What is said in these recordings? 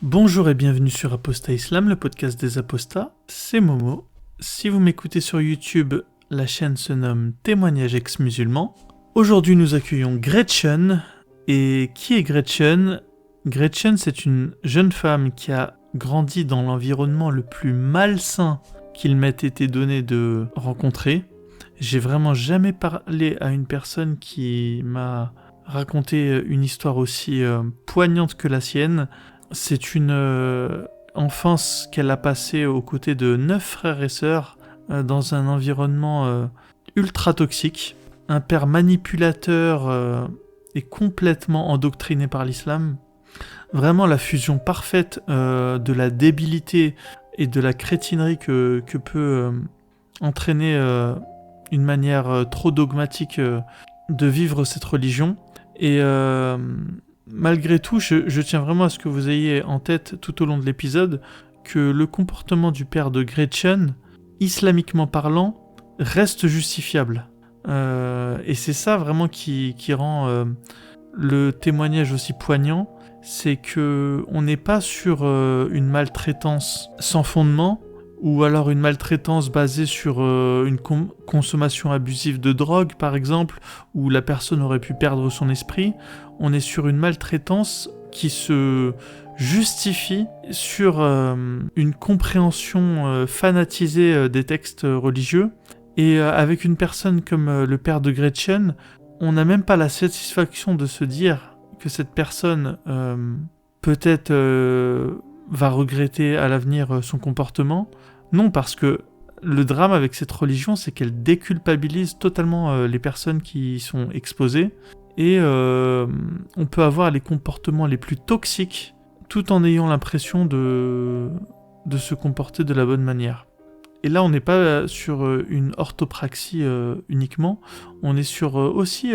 Bonjour et bienvenue sur Apostat Islam, le podcast des apostats, c'est Momo. Si vous m'écoutez sur YouTube, la chaîne se nomme Témoignages ex-musulmans. Aujourd'hui nous accueillons Gretchen. Et qui est Gretchen ? Gretchen, c'est une jeune femme qui a grandi dans l'environnement le plus malsain qu'il m'ait été donné de rencontrer. J'ai vraiment jamais parlé à une personne qui m'a raconté une histoire aussi poignante que la sienne. C'est une enfance qu'elle a passée aux côtés de 9 frères et sœurs dans un environnement ultra toxique. Un père manipulateur et complètement endoctriné par l'islam. Vraiment la fusion parfaite de la débilité et de la crétinerie que peut entraîner une manière trop dogmatique de vivre cette religion. Et malgré tout, je tiens vraiment à ce que vous ayez en tête tout au long de l'épisode que le comportement du père de Gretchen, islamiquement parlant, reste justifiable. Et c'est ça vraiment qui rend le témoignage aussi poignant, c'est que on n'est pas sur une maltraitance sans fondement, ou alors une maltraitance basée sur une consommation abusive de drogue, par exemple, où la personne aurait pu perdre son esprit. On est sur une maltraitance qui se justifie sur une compréhension fanatisée des textes religieux. Et avec une personne comme le père de Gretchen, on n'a même pas la satisfaction de se dire que cette personne peut-être va regretter à l'avenir son comportement. Non, parce que le drame avec cette religion, c'est qu'elle déculpabilise totalement les personnes qui y sont exposées. Et on peut avoir les comportements les plus toxiques tout en ayant l'impression de se comporter de la bonne manière. Et là, on n'est pas sur une orthopraxie uniquement, on est sur aussi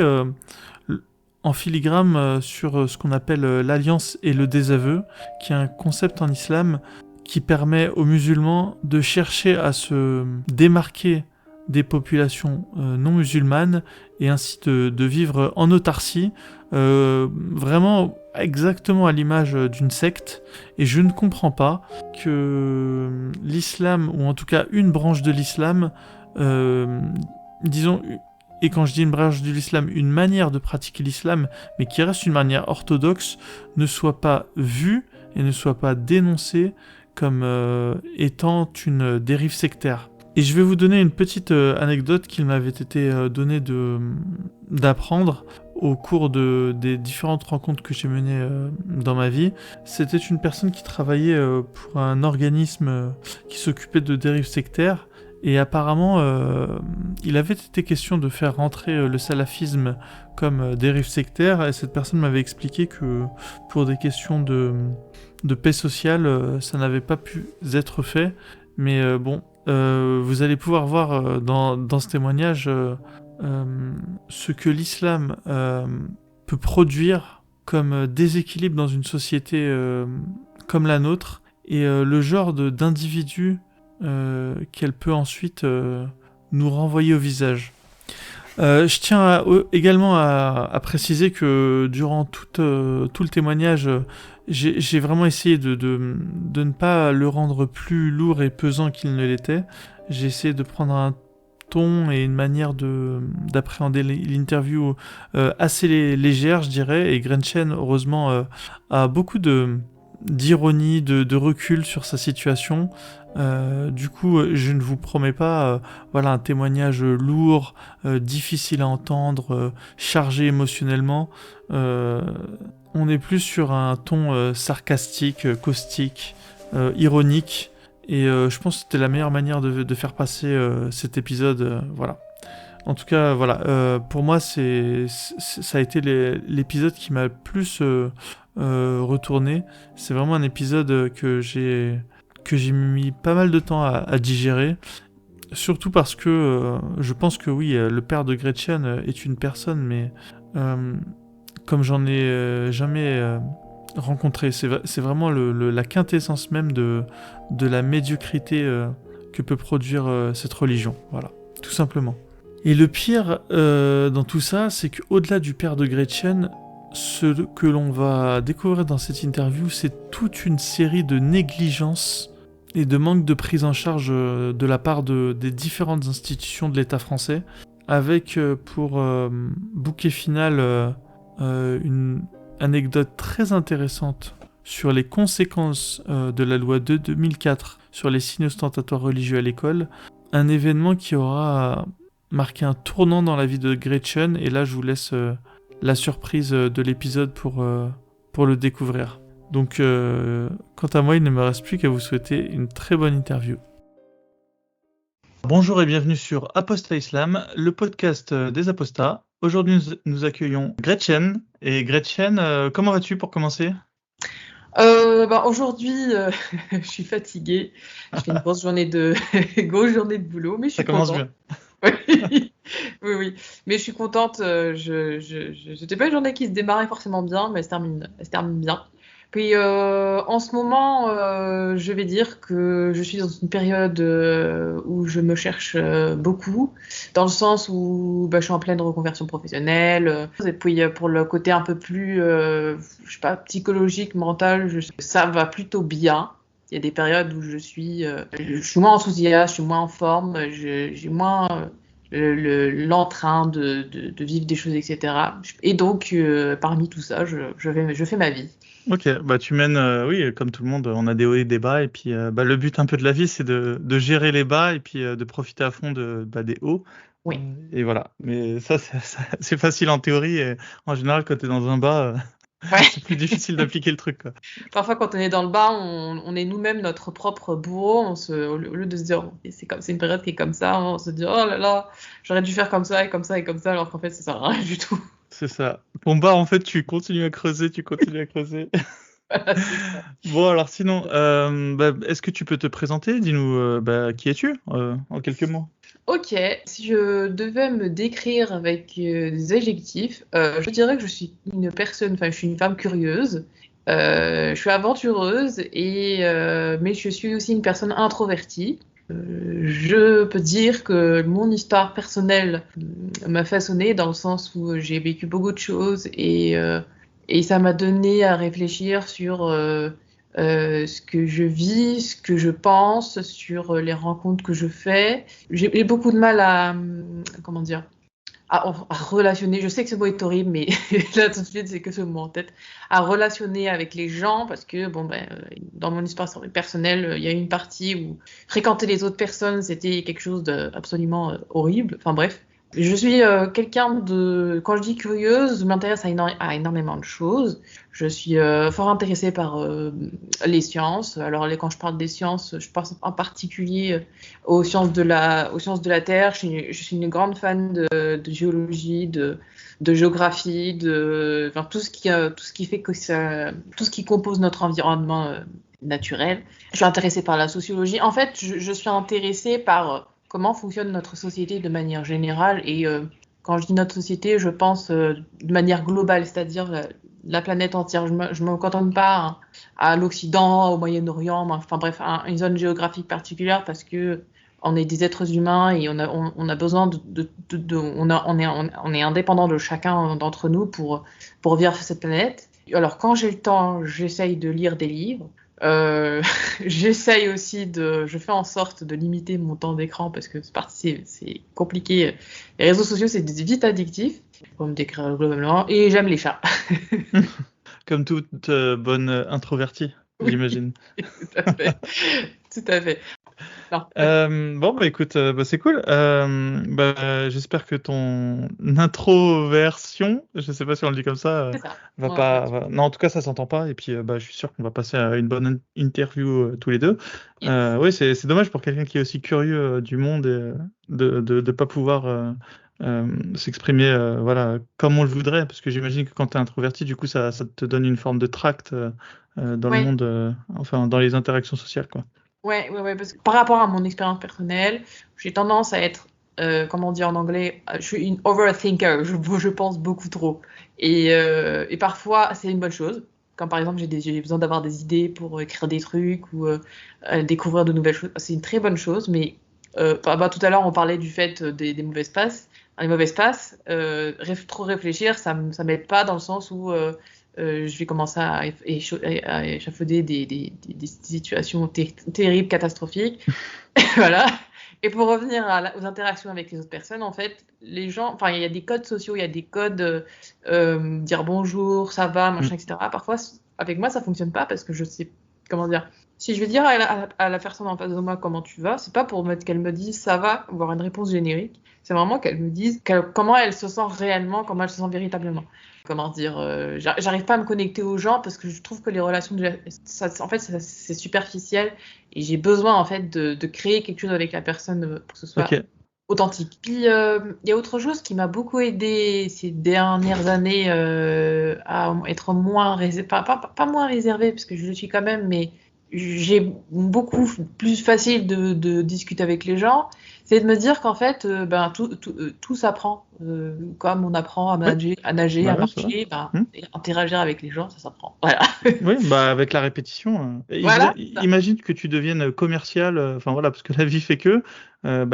en filigrane sur ce qu'on appelle l'alliance et le désaveu, qui est un concept en islam qui permet aux musulmans de chercher à se démarquer des populations non musulmanes et ainsi de vivre en autarcie, vraiment exactement à l'image d'une secte. Et je ne comprends pas que l'islam, ou en tout cas une branche de l'islam, disons, et quand je dis une branche de l'islam, une manière de pratiquer l'islam, mais qui reste une manière orthodoxe, ne soit pas vue et ne soit pas dénoncée comme étant une dérive sectaire. Et je vais vous donner une petite anecdote qu'il m'avait été donnée d'apprendre au cours des différentes rencontres que j'ai menées dans ma vie. C'était une personne qui travaillait pour un organisme qui s'occupait de dérives sectaires. Et apparemment, il avait été question de faire rentrer le salafisme comme dérive sectaire. Et cette personne m'avait expliqué que pour des questions de paix sociale, ça n'avait pas pu être fait. Mais bon, vous allez pouvoir voir dans ce témoignage ce que l'islam peut produire comme déséquilibre dans une société comme la nôtre et le genre d'individu qu'elle peut ensuite nous renvoyer au visage. Je tiens également à préciser que durant tout le témoignage, j'ai vraiment essayé de ne pas le rendre plus lourd et pesant qu'il ne l'était. J'ai essayé de prendre un ton et une manière d'appréhender l'interview assez légère, je dirais, et Gretchen, heureusement, a beaucoup d'ironie, de recul sur sa situation. Du coup, je ne vous promets pas un témoignage lourd, difficile à entendre, chargé émotionnellement. On est plus sur un ton sarcastique, caustique, ironique. Et je pense que c'était la meilleure manière de faire passer cet épisode. Voilà. En tout cas, voilà. Pour moi, ça a été l'épisode qui m'a le plus retourné. C'est vraiment un épisode que j'ai mis pas mal de temps à digérer. Surtout parce que je pense que oui, le père de Gretchen est une personne, mais comme j'en ai jamais rencontré, c'est vraiment la quintessence même de la médiocrité que peut produire cette religion. Voilà, tout simplement. Et le pire dans tout ça, c'est qu'au-delà du père de Gretchen, Ce que l'on va découvrir dans cette interview, c'est toute une série de négligences et de manque de prise en charge de la part des différentes institutions de l'État français, avec pour bouquet final une anecdote très intéressante sur les conséquences de la loi de 2004 sur les signes ostentatoires religieux à l'école, un événement qui aura marqué un tournant dans la vie de Gretchen, et là je vous laisse la surprise de l'épisode pour le découvrir. Donc quant à moi, il ne me reste plus qu'à vous souhaiter une très bonne interview. Bonjour et bienvenue sur Apostat Islam, le podcast des apostats. Aujourd'hui, nous accueillons Gretchen. Et Gretchen, comment vas-tu pour commencer ? Aujourd'hui, je suis fatiguée. Je fais une grosse journée de boulot, mais je suis contente. Ça commence bien. Oui. Mais je suis contente. C'était pas une journée qui se démarrait forcément bien, mais elle se termine bien. Puis en ce moment, je vais dire que je suis dans une période où je me cherche beaucoup, dans le sens où je suis en pleine reconversion professionnelle. Et puis pour le côté un peu plus, je sais pas, psychologique, mental, ça va plutôt bien. Il y a des périodes où je suis moins enthousiaste, je suis moins en forme, j'ai moins l'entrain de vivre des choses, etc. Et donc, parmi tout ça, je fais ma vie. Ok, tu mènes, oui, comme tout le monde, on a des hauts et des bas, et puis le but un peu de la vie, c'est de gérer les bas, et puis de profiter à fond des hauts. Oui. Et voilà, mais ça, c'est facile en théorie, et en général, quand tu es dans un bas, Ouais. c'est plus difficile d'appliquer le truc, quoi. Parfois, quand on est dans le bas, on est nous-mêmes notre propre bourreau. Au lieu de se dire, c'est une période qui est comme ça, on se dit, oh là là, j'aurais dû faire comme ça et comme ça et comme ça, alors qu'en fait, ça sert à rien du tout. C'est ça. Ton bas, en fait, tu continues à creuser. Voilà, c'est ça. Bon, alors sinon, est-ce que tu peux te présenter? Dis-nous, qui es-tu, en quelques mots? Ok, si je devais me décrire avec des adjectifs, je dirais que je suis je suis une femme curieuse, je suis aventureuse, mais je suis aussi une personne introvertie. Je peux dire que mon histoire personnelle m'a façonnée dans le sens où j'ai vécu beaucoup de choses et ça m'a donné à réfléchir sur ce que je vis, ce que je pense, sur les rencontres que je fais. J'ai beaucoup de mal comment dire, à relationner. Je sais que ce mot est horrible, mais là tout de suite, c'est que ce mot en tête. À relationner avec les gens, parce que dans mon histoire personnelle, il y a une partie où fréquenter les autres personnes, c'était quelque chose d'absolument horrible. Enfin bref. Je suis quelqu'un quand je dis curieuse, je m'intéresse à énormément de choses. Je suis fort intéressée par les sciences. Alors quand je parle des sciences, je pense en particulier aux sciences de la Terre. Je suis une grande fan de géologie, de géographie, tout ce qui fait que tout ce qui compose notre environnement naturel. Je suis intéressée par la sociologie. En fait, je suis intéressée par comment fonctionne notre société de manière générale. Et quand je dis notre société, je pense de manière globale, c'est-à-dire la planète entière. Je me cantonne pas à l'Occident, au Moyen-Orient, enfin bref, à une zone géographique particulière, parce que on est des êtres humains et on a besoin on est indépendant de chacun d'entre nous pour vivre sur cette planète. Alors quand j'ai le temps, j'essaye de lire des livres. J'essaye aussi je fais en sorte de limiter mon temps d'écran parce que c'est compliqué. Les réseaux sociaux, c'est vite addictif, pour me décrire globalement, et j'aime les chats. Comme toute bonne introvertie, j'imagine. Tout à fait. Tout à fait. Écoute, c'est cool. J'espère que ton introversion, je sais pas si on le dit comme ça, va pas. Non, en tout cas, ça s'entend pas. Et puis, je suis sûr qu'on va passer à une bonne interview tous les deux. Yes. Oui, c'est dommage pour quelqu'un qui est aussi curieux du monde et de pas pouvoir s'exprimer, comme on le voudrait, parce que j'imagine que quand tu es introverti, du coup, ça te donne une forme de tract dans le monde, dans les interactions sociales, quoi. Ouais, parce que par rapport à mon expérience personnelle, j'ai tendance à être, comment dire en anglais, je suis une overthinker, je pense beaucoup trop. Et parfois, c'est une bonne chose. Comme par exemple, j'ai besoin d'avoir des idées pour écrire des trucs ou découvrir de nouvelles choses. C'est une très bonne chose, mais tout à l'heure, on parlait du fait des mauvaises passes. les mauvaises passes, trop réfléchir, ça m'aide pas dans le sens où je vais commencer à échafauder des situations terribles, catastrophiques. Voilà. Et pour revenir aux interactions avec les autres personnes, en fait, les gens, enfin, il y a des codes sociaux, il y a des codes, dire bonjour, ça va, machin, etc. Parfois, avec moi, ça fonctionne pas parce que je sais, comment dire, si je vais dire à la personne en face de moi comment tu vas, c'est pas pour qu'elle me dise ça va, avoir une réponse générique, c'est vraiment qu'elle me dise comment elle se sent réellement, comment elle se sent véritablement. Comment dire, j'arrive pas à me connecter aux gens parce que je trouve que les relations, en fait, c'est superficiel et j'ai besoin en fait de créer quelque chose avec la personne pour que ce soit authentique. Puis il y a autre chose qui m'a beaucoup aidé ces dernières années à être moins réservée, pas moins réservée parce que je le suis quand même, mais j'ai beaucoup plus facile de discuter avec les gens, c'est de me dire qu'en fait, tout s'apprend. Comme on apprend à nager, à marcher, interagir avec les gens, ça s'apprend. Voilà. Oui, avec la répétition. Voilà. Imagine que tu deviennes commercial, voilà, parce que la vie fait que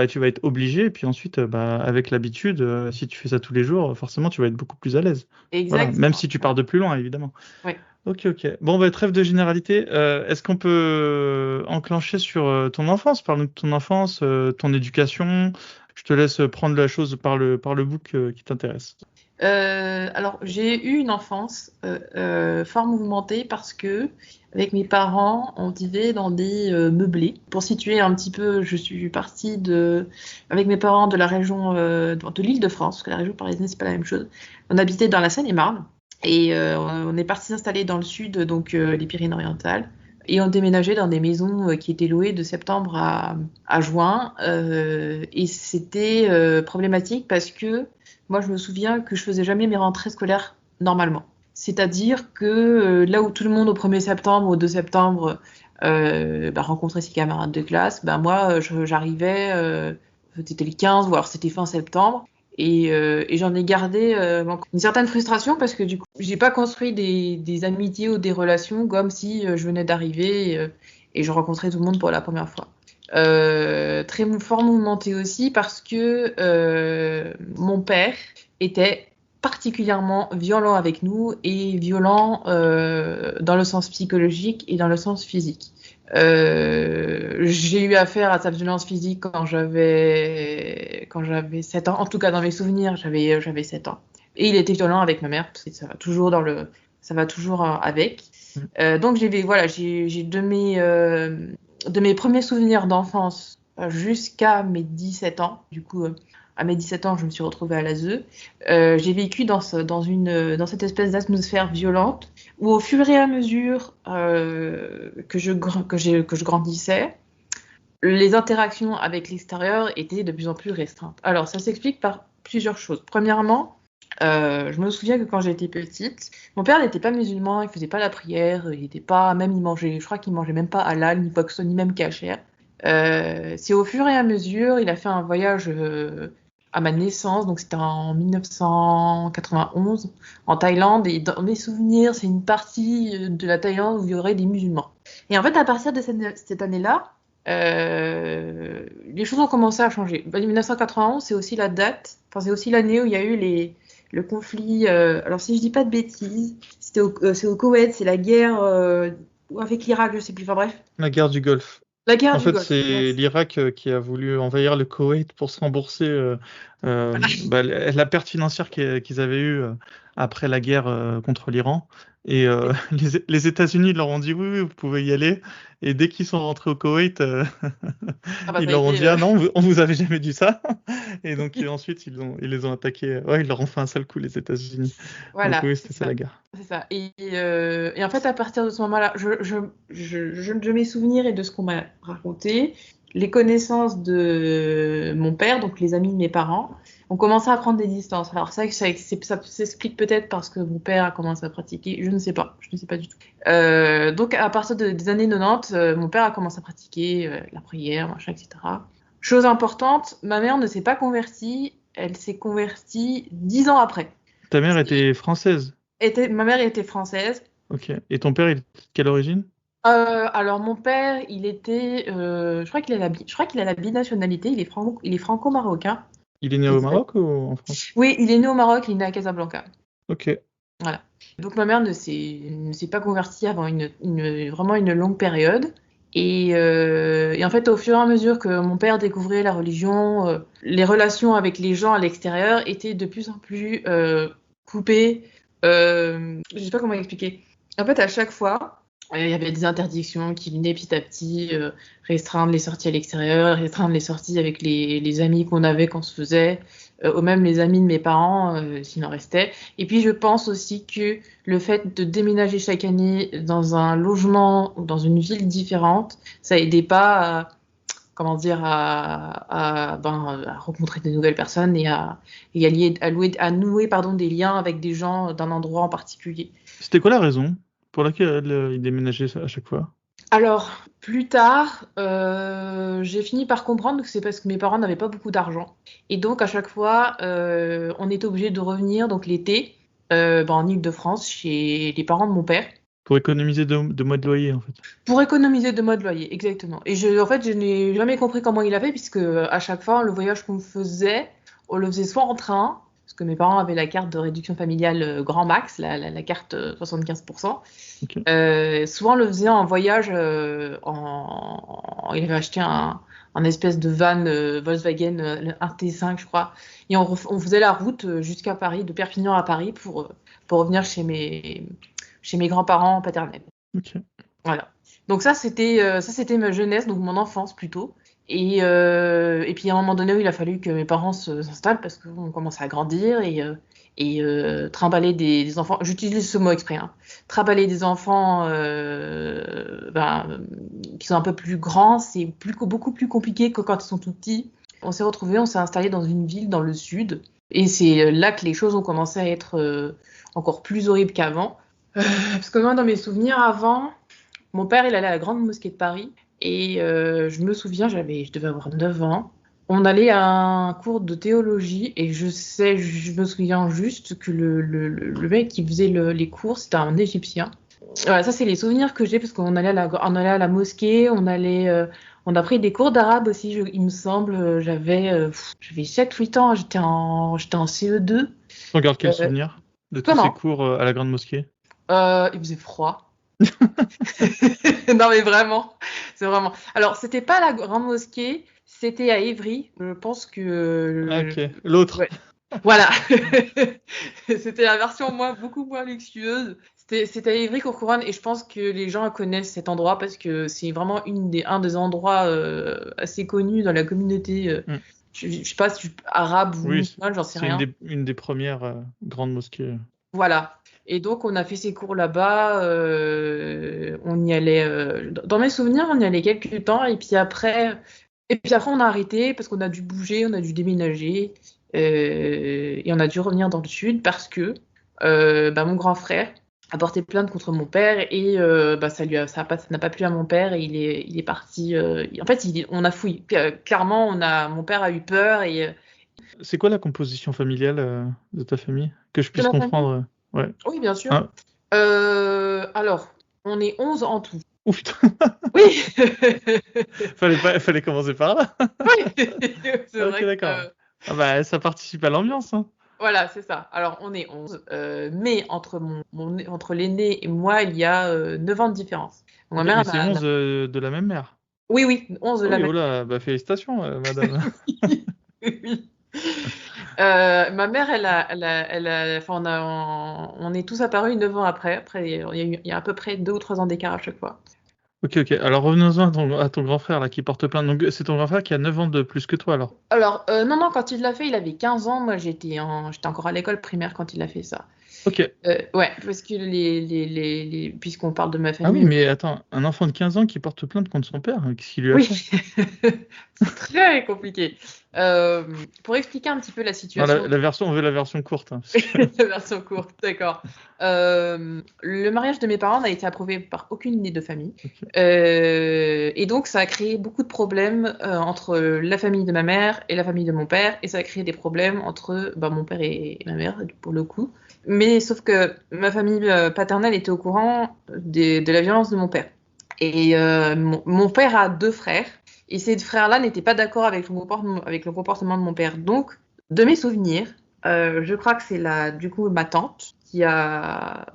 tu vas être obligé, et puis ensuite, avec l'habitude, si tu fais ça tous les jours, forcément, tu vas être beaucoup plus à l'aise. Voilà, même si tu pars de plus loin, évidemment. Oui. Ok. Bon, trêve de généralité. Est-ce qu'on peut enclencher sur ton enfance? Parle-nous de ton enfance, ton éducation. Je te laisse prendre la chose par le book qui t'intéresse. Alors, j'ai eu une enfance fort mouvementée parce que, avec mes parents, on vivait dans des meublés. Pour situer un petit peu, je suis partie avec mes parents de la région de l'Île-de-France, parce que la région parisienne, c'est pas la même chose. On habitait dans la Seine-et-Marne et on est parti s'installer dans le sud, donc les Pyrénées-Orientales. Et on déménageait dans des maisons qui étaient louées de septembre à juin. Et c'était problématique parce que moi, je me souviens que je faisais jamais mes rentrées scolaires normalement. C'est-à-dire que là où tout le monde au 1er septembre, au 2 septembre, rencontrait ses camarades de classe, moi, j'arrivais, c'était le 15, voire c'était fin septembre. Et j'en ai gardé une certaine frustration parce que du coup, j'ai pas construit des amitiés ou des relations comme si je venais d'arriver et je rencontrais tout le monde pour la première fois. Fort mouvementé aussi parce que mon père était particulièrement violent avec nous et violent dans le sens psychologique et dans le sens physique. J'ai eu affaire à sa violence physique quand j'avais 7 ans. En tout cas, dans mes souvenirs, j'avais 7 ans. Et il était violent avec ma mère, parce que ça va toujours avec. Donc j'ai de mes premiers souvenirs d'enfance jusqu'à mes 17 ans. Du coup, à mes 17 ans, je me suis retrouvée à l'ASE. J'ai vécu dans cette espèce d'atmosphère violente où au fur et à mesure que je grandissais, les interactions avec l'extérieur étaient de plus en plus restreintes. Alors, ça s'explique par plusieurs choses. Premièrement, je me souviens que quand j'étais petite, mon père n'était pas musulman, il faisait pas la prière, je crois qu'il mangeait même pas halal, ni boxon, ni même kasher. C'est au fur et à mesure, il a fait un voyage à ma naissance, donc c'était en 1991, en Thaïlande, et dans mes souvenirs, c'est une partie de la Thaïlande où il y aurait des musulmans. Et en fait, à partir de cette année-là, les choses ont commencé à changer. 1991, c'est aussi c'est aussi l'année où il y a eu le conflit. Alors, si je dis pas de bêtises, c'est au Koweït, c'est la guerre avec l'Irak, je sais plus. Enfin bref. La guerre du Golfe. La guerre En du fait, Golfe. c'est l'Irak qui a voulu envahir le Koweït pour se rembourser la perte financière qu'ils avaient eue après la guerre contre l'Iran. Et les États-Unis leur ont dit oui, vous pouvez y aller. Et dès qu'ils sont rentrés au Koweït, ils leur ont dit ah non, on vous avait jamais dit ça. Et donc ensuite, ils les ont attaqués. Ouais, ils leur ont fait un sale coup, les États-Unis. Voilà. Donc oui, c'était ça la guerre. C'est ça. Et en fait, à partir de ce moment-là, de mes souvenirs et de ce qu'on m'a raconté, les connaissances de mon père, donc les amis de mes parents, ont commencé à prendre des distances. Alors ça s'explique peut-être parce que mon père a commencé à pratiquer, je ne sais pas du tout. Donc à partir des années 90, mon père a commencé à pratiquer la prière, machin, etc. Chose importante, ma mère ne s'est pas convertie, elle s'est convertie 10 ans après. Ta mère était française? Ma mère était française. Ok. Et ton père, il était de quelle origine? Alors mon père, il était, je crois qu'il a la binationalité, il est franco-marocain. Il est né au Maroc ou en France? Oui, il est né au Maroc, il est né à Casablanca. Ok. Voilà. Donc ma mère ne s'est pas convertie avant vraiment une longue période. Et en fait, au fur et à mesure que mon père découvrait la religion, les relations avec les gens à l'extérieur étaient de plus en plus coupées. Je sais pas comment expliquer. En fait, à chaque fois, il y avait des interdictions qui venaient petit à petit restreindre les sorties à l'extérieur, restreindre les sorties avec les amis qu'on avait quand on se faisait, ou même les amis de mes parents s'il en restait. Et puis je pense aussi que le fait de déménager chaque année dans un logement ou dans une ville différente, ça aidait pas à, comment dire, à rencontrer de nouvelles personnes et à nouer pardon, des liens avec des gens d'un endroit en particulier. C'était quoi la raison pour laquelle il déménageait à chaque fois? Alors, plus tard, j'ai fini par comprendre que c'est parce que mes parents n'avaient pas beaucoup d'argent. Et donc, à chaque fois, on était obligé de revenir, donc l'été, en Île-de-France, chez les parents de mon père, Pour économiser 2 mois de loyer, en fait. pour économiser 2 mois de loyer, exactement. Et en fait, je n'ai jamais compris comment il a fait, puisque à chaque fois, le voyage qu'on faisait, on le faisait soit en train, parce que mes parents avaient la carte de réduction familiale grand max, la carte 75%. Ok. Souvent, on le faisait en voyage. Il avait acheté un espèce de van Volkswagen, un T5, je crois. Et on faisait la route jusqu'à Paris, de Perpignan à Paris, pour revenir chez mes grands-parents paternels. Ok. Voilà. Donc ça, c'était ma jeunesse, donc mon enfance plutôt. Et puis à un moment donné, il a fallu que mes parents s'installent parce qu'on commençait à grandir et trimballer des enfants. J'utilise ce mot exprès. Hein. Trimballer des enfants qui sont un peu plus grands, c'est beaucoup plus compliqué que quand ils sont tout petits. On s'est installé dans une ville dans le sud. Et c'est là que les choses ont commencé à être encore plus horribles qu'avant. Parce que moi, dans mes souvenirs, avant, mon père, il allait à la Grande Mosquée de Paris. Et je me souviens, je devais avoir 9 ans. On allait à un cours de théologie et je me souviens juste que le mec qui faisait les cours, c'était un Égyptien. Voilà, ça, c'est les souvenirs que j'ai parce qu'on allait on allait à la mosquée, on a pris des cours d'arabe aussi, il me semble. J'avais 7-8 ans, j'étais en CE2. On garde quel Euh, souvenir de tous ces Comment? cours à la Grande Mosquée? Il faisait froid. Non mais vraiment, c'est vraiment. Alors c'était pas la grande mosquée, c'était à Évry. Je pense que Ah, ok. L'autre. ouais. Voilà. C'était la version beaucoup moins luxueuse. C'était à Évry-Courcouronnes et je pense que les gens connaissent cet endroit parce que c'est vraiment un des endroits assez connus dans la communauté. Mm. Je sais pas si arabe ou Oui, musulmane, j'en sais c'est rien. une des premières grandes mosquées. Voilà. Et donc, on a fait ces cours là-bas. On y allait. Dans mes souvenirs, on y allait quelques temps. Et puis après, on a arrêté parce qu'on a dû bouger, on a dû déménager. Et on a dû revenir dans le sud parce que mon grand frère a porté plainte contre mon père et ça n'a pas plu à mon père et il est parti. En fait, on a fouillé. Clairement, mon père a eu peur et C'est quoi la composition familiale de ta famille? Que je de puisse ma famille. comprendre. Ouais. Oui, bien sûr. Hein? Alors, on est 11 en tout. Ouh, putain. Oui. Fallait commencer par là. Oui. C'est Ok, vrai d'accord. que Ah bah, ça participe à l'ambiance, hein. voilà, c'est ça. Alors, on est 11, mais entre l'aîné et moi, il y a 9 ans de différence. Donc, ma Ok, mère, mais c'est 11 de la même mère. oui, oui, 11 de Ah la oui, même. oh là, bah félicitations, madame. Oui. Ma mère, enfin, on est tous apparus 9 ans après. Après, il y a à peu près 2 ou 3 ans d'écart à chaque fois. Ok. Alors revenons-en à ton grand frère là qui porte plainte. Donc c'est ton grand frère qui a 9 ans de plus que toi alors. Alors, non, quand il l'a fait, il avait 15 ans. Moi, j'étais encore à l'école primaire quand il a fait ça. Ok. Ouais, parce que puisqu'on parle de ma Ah oui, famille. mais attends, un enfant de 15 ans qui porte plainte contre son père, qu'est-ce qu'il lui a Oui, fait? c'est très compliqué. Pour expliquer un petit peu la Non, situation, on veut la version courte, hein, parce que- la version courte, d'accord. Le mariage de mes parents n'a été approuvé par aucune des deux familles. Ok. Et donc, ça a créé beaucoup de problèmes entre la famille de ma mère et la famille de mon père. Et ça a créé des problèmes entre mon père et ma mère, pour le coup. Mais sauf que ma famille paternelle était au courant de la violence de mon père. Et mon père a 2 frères. Et ces 2 frères-là n'étaient pas d'accord avec le comportement de mon père. Donc, De mes souvenirs, je crois que c'est du coup ma tante qui a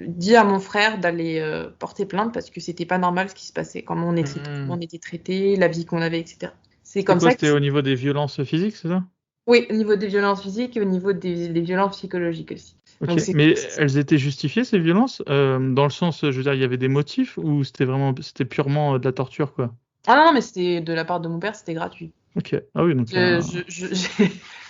dit à mon frère d'aller porter plainte parce que c'était pas normal ce qui se passait, comment on était traités, la vie qu'on avait, etc. C'est C'était comme quoi? ça que C'était au niveau des violences physiques, c'est ça? oui, au niveau des violences physiques et au niveau des violences psychologiques aussi. Ok, Donc c'est mais elles étaient justifiées ces violences dans le sens, je veux dire, il y avait des motifs ou c'était purement de la torture, quoi? ah non, mais c'était de la part de mon père, c'était gratuit. Ok, ah oui, donc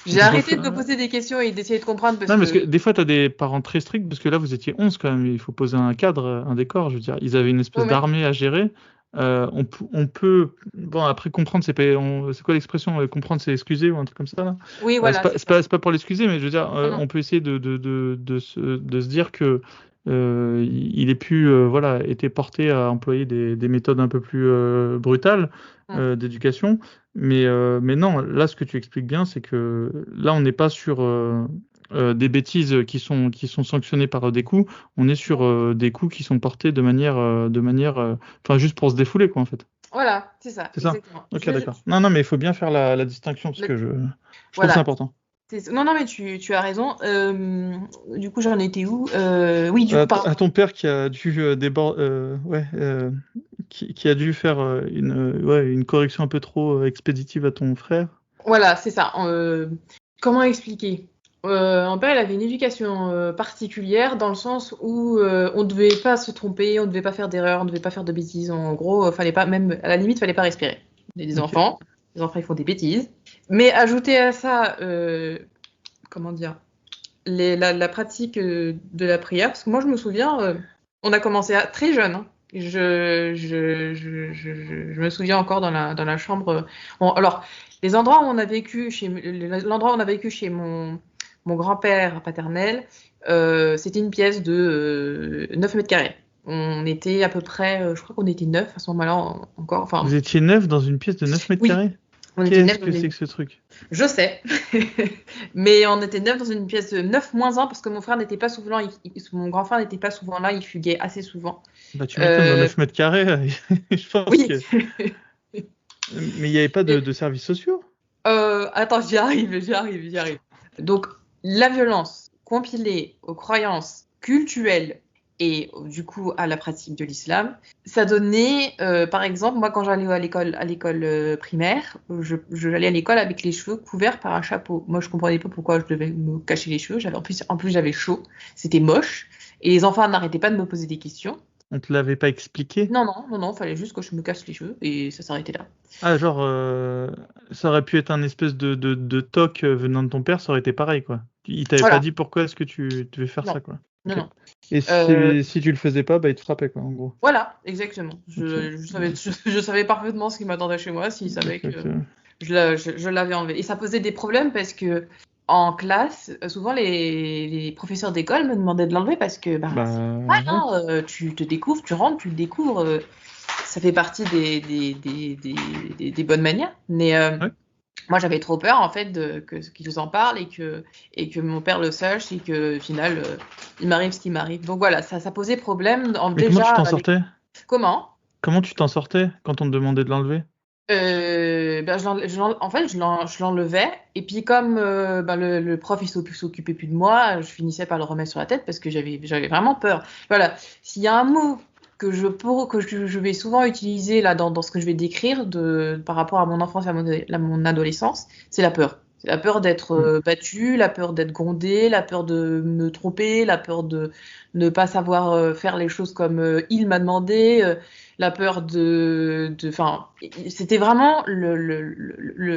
J'ai arrêté de me poser des questions et d'essayer de comprendre parce Non, parce que que des fois, tu as des parents très stricts, parce que là, vous étiez 11 quand même, il faut poser un cadre, un décor, je veux dire. Ils avaient une espèce ouais, d'armée à gérer. On peut, bon, après, comprendre, c'est quoi l'expression? Comprendre, c'est excuser ou un truc comme ça, là? oui, C'est voilà, pas, c'est c'est ça. pas, c'est pas pour l'excuser, mais je veux dire, Non, non. on peut essayer de se dire que il ait pu, voilà, été porté à employer des méthodes un peu plus brutales d'éducation. Mais non, là, ce que tu expliques bien, c'est que là, on n'est pas sur des bêtises qui sont sanctionnées par des coups. On est sur des coups qui sont portés enfin, juste pour se défouler, quoi, en fait. Voilà, c'est ça, C'est ça? exactement. Ok, d'accord. Non, non, mais il faut bien faire la distinction parce Le- que je trouve ça voilà. important. Non, non, mais tu as raison. Du coup, j'en étais où? Oui, du coup, À ton père qui a dû qui a dû faire une correction un peu trop expéditive à ton frère. voilà, c'est ça. Comment expliquer? Mon père, il avait une éducation particulière dans le sens où on ne devait pas se tromper, on ne devait pas faire d'erreurs, on ne devait pas faire de bêtises. En gros, fallait pas, même à la limite, fallait pas respirer. On est des Ok. enfants, les enfants ils font des bêtises. Mais ajouter à ça, comment dire, la pratique de la prière, parce que moi je me souviens, on a commencé très jeune. Hein. Je me souviens encore dans la chambre. Bon, alors, l'endroit où on a vécu chez mon grand-père paternel, c'était une pièce de 9 mètres carrés. On était à peu près, je crois qu'on était 9 à ce moment-là encore. Enfin, Vous étiez 9 dans une pièce de 9 mètres oui, carrés? on était Qu'est-ce 9 que c'est que ce truc? je sais, mais on était 9 dans une pièce de 9 moins 1 parce que mon frère n'était pas souvent, mon grand frère n'était pas souvent là, il fuguait assez souvent. Bah, tu m'étonnes, dans Euh, 9 mètres carrés, je pense oui, que. Mais il n'y avait pas de services sociaux? attends, j'y arrive. Donc, la violence compilée aux croyances cultuelles et du coup à la pratique de l'islam, ça donnait, par exemple, moi quand j'allais à l'école primaire, j'allais à l'école avec les cheveux couverts par un chapeau. Moi je comprenais pas pourquoi je devais me cacher les cheveux. En plus j'avais chaud, c'était moche, et les enfants n'arrêtaient pas de me poser des questions. On te l'avait pas expliqué? Non, fallait juste que je me cache les cheveux et ça s'arrêtait là. Ah, genre, ça aurait pu être un espèce de toc venant de ton père, ça aurait été pareil, quoi. Il t'avait pas Voilà, dit pourquoi est-ce que tu devais faire non, ça, quoi. non, Ok. non. Et Euh, si tu le faisais pas, bah il te frappait, quoi, en gros. Voilà, exactement. Ok, Je savais parfaitement ce qui m'attendait chez moi s'il savait ok, que ok. je l'avais enlevé. Et ça posait des problèmes parce que en classe, souvent les professeurs d'école me demandaient de l'enlever parce que bah, c'est Bah, normal, ouais. hein, tu te découvres, tu rentres, tu le découvres. Ça fait partie des bonnes manières. Mais Ouais. moi, j'avais trop peur en fait qu'ils nous en parlent et que mon père le sache et que au final, il m'arrive ce qui m'arrive. Donc voilà, ça posait problème Mais comment tu déjà t'en à l'école. sortais? Comment? Comment tu t'en sortais quand on te demandait de l'enlever? Ben, en fait, je l'enlevais. Et puis, comme ben, le prof il s'occupait plus de moi, je finissais par le remettre sur la tête parce que j'avais vraiment peur. Voilà. S'il y a un mot que je vais souvent utiliser là, dans ce que je vais décrire par rapport à mon enfance et à mon adolescence, c'est la peur. C'est la peur d'être Hmm. battue, la peur d'être grondée, la peur de me tromper, la peur de ne pas savoir faire les choses comme il m'a demandé. La peur enfin, c'était vraiment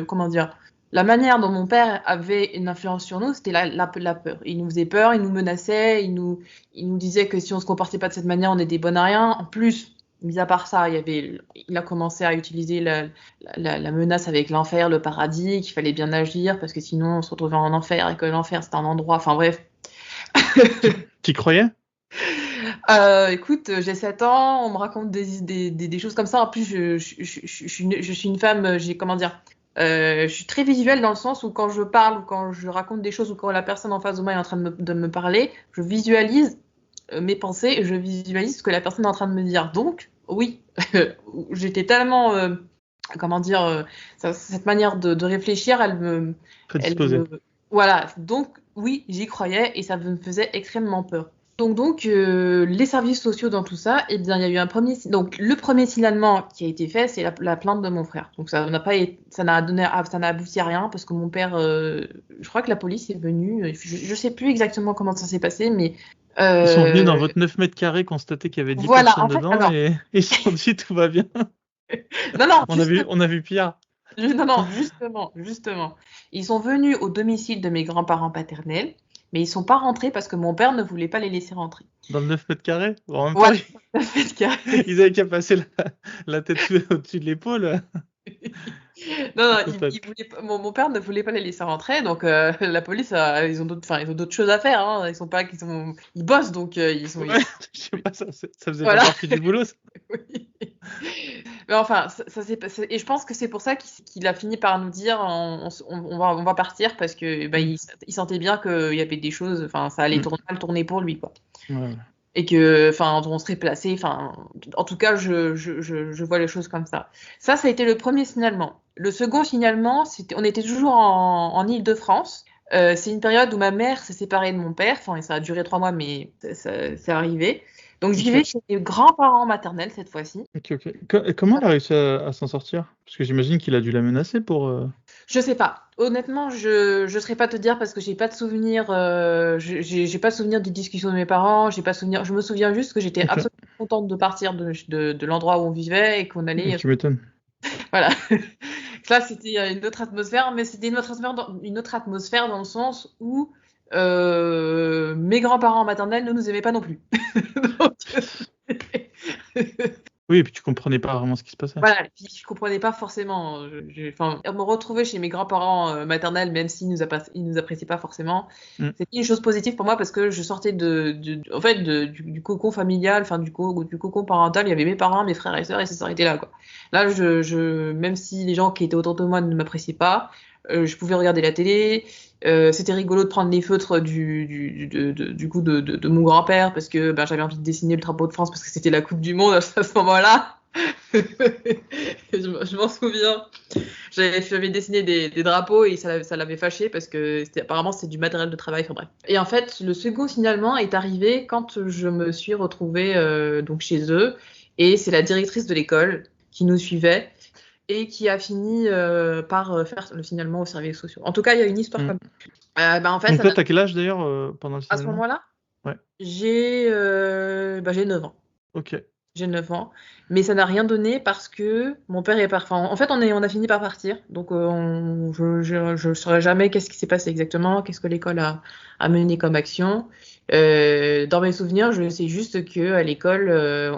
comment dire, la manière dont mon père avait une influence sur nous, c'était la peur. Il nous faisait peur, il nous menaçait, il nous disait que si on se comportait pas de cette manière, on était bon à rien. En plus, mis à part ça, il a commencé à utiliser la menace avec l'enfer, le paradis, qu'il fallait bien agir parce que sinon on se retrouvait en enfer et que l'enfer c'était un endroit. Enfin bref. T'y croyais? Écoute, j'ai 7 ans, on me raconte des choses comme ça. En plus, je suis une femme, comment dire, je suis très visuelle dans le sens où quand je parle ou quand je raconte des choses ou quand la personne en face de moi est en train de me parler, je visualise mes pensées et je visualise ce que la personne est en train de me dire. Donc, oui, j'étais tellement, comment dire, cette manière de réfléchir, elle Prédisposé. Voilà, donc oui, j'y croyais et ça me faisait extrêmement peur. Donc les services sociaux dans tout ça, eh bien, il y a eu donc le premier signalement qui a été fait, c'est la plainte de mon frère. Donc ça n'a pas ça n'a donné, ça n'a abouti à rien parce que mon père, je crois que la police est venue. Je sais plus exactement comment ça s'est passé, mais Ils sont venus dans votre 9 mètres carrés constater qu'il y avait 10 voilà. personnes En fait, dedans alors, et ils se sont dit tout va bien. non, On a vu pire. non, justement. Ils sont venus au domicile de mes grands-parents paternels, mais ils sont pas rentrés parce que mon père ne voulait pas les laisser rentrer. Dans le 9 mètres carrés? Bon, en même Voilà, temps, ça fait le cas. ils avaient qu'à passer la tête au-dessus de l'épaule. Non, C'est top. il voulait pas- mon père ne voulait pas les laisser rentrer, donc la police, ils ont d'autres choses à faire. Hein. Ils sont pas, ils bossent, donc ils sont. Ouais, je sais pas, ça faisait Voilà. pas partie du boulot, ça. Oui. Mais enfin, ça s'est passé. Et je pense que c'est pour ça qu'il a fini par nous dire on va partir parce que il sentait bien qu'il y avait des choses, enfin, ça allait mal tourner pour lui, quoi. Ouais. Et que, enfin, on serait placé, enfin, en tout cas, je vois les choses comme ça. Ça a été le premier signalement. Le second signalement, on était toujours en Île-de-France. C'est une période où ma mère s'est séparée de mon père, enfin, et ça a duré 3 mois, mais c'est arrivé. Donc, je vivais chez mes grands-parents maternels cette fois-ci. Ok. Comment elle a réussi à s'en sortir? Parce que j'imagine qu'il a dû la menacer pour. Je sais pas. Honnêtement, je saurais pas te dire parce que j'ai pas de souvenir. J'ai pas de souvenir des discussions de mes parents. J'ai pas souvenir. Je me souviens juste que j'étais Ok. absolument contente de partir de l'endroit où on vivait et qu'on allait. Tu m'étonnes. Voilà. Là, c'était une autre atmosphère, mais c'était une autre atmosphère dans le sens où mes grands-parents maternels ne nous aimaient pas non plus. Donc, Oui, et puis tu comprenais pas vraiment ce qui se passait. voilà, puis je comprenais pas forcément. Me retrouver chez mes grands-parents maternels, même s'ils nous appréciaient pas forcément, c'était une chose positive pour moi parce que je sortais en fait, du cocon familial, enfin du cocon parental. Il y avait mes parents, mes frères et sœurs, et ça s'arrêtait là, quoi. Là, même si les gens qui étaient autour de moi ne m'appréciaient pas, je pouvais regarder la télé. C'était rigolo de prendre les feutres de mon grand-père parce que j'avais envie de dessiner le drapeau de France parce que c'était la Coupe du Monde à ce moment-là. Je m'en souviens. J'avais dessiné des drapeaux et ça l'avait fâché parce que apparemment c'était du matériel de travail. Enfin bref. Et en fait, le second signalement est arrivé quand je me suis retrouvée donc chez eux et c'est la directrice de l'école qui nous suivait et qui a fini par faire le signalement aux services sociaux. En tout cas, il y a une histoire comme ça. En fait, donc toi, t'as quel âge d'ailleurs pendant le à ce signalement? moment-là, Ouais. j'ai 9 ans. Ok. J'ai 9 ans, mais ça n'a rien donné parce que mon père est parti. En fait, on a fini par partir, donc je ne saurais jamais qu'est-ce qui s'est passé exactement, qu'est-ce que l'école a mené comme action. Dans mes souvenirs, je sais juste que à l'école,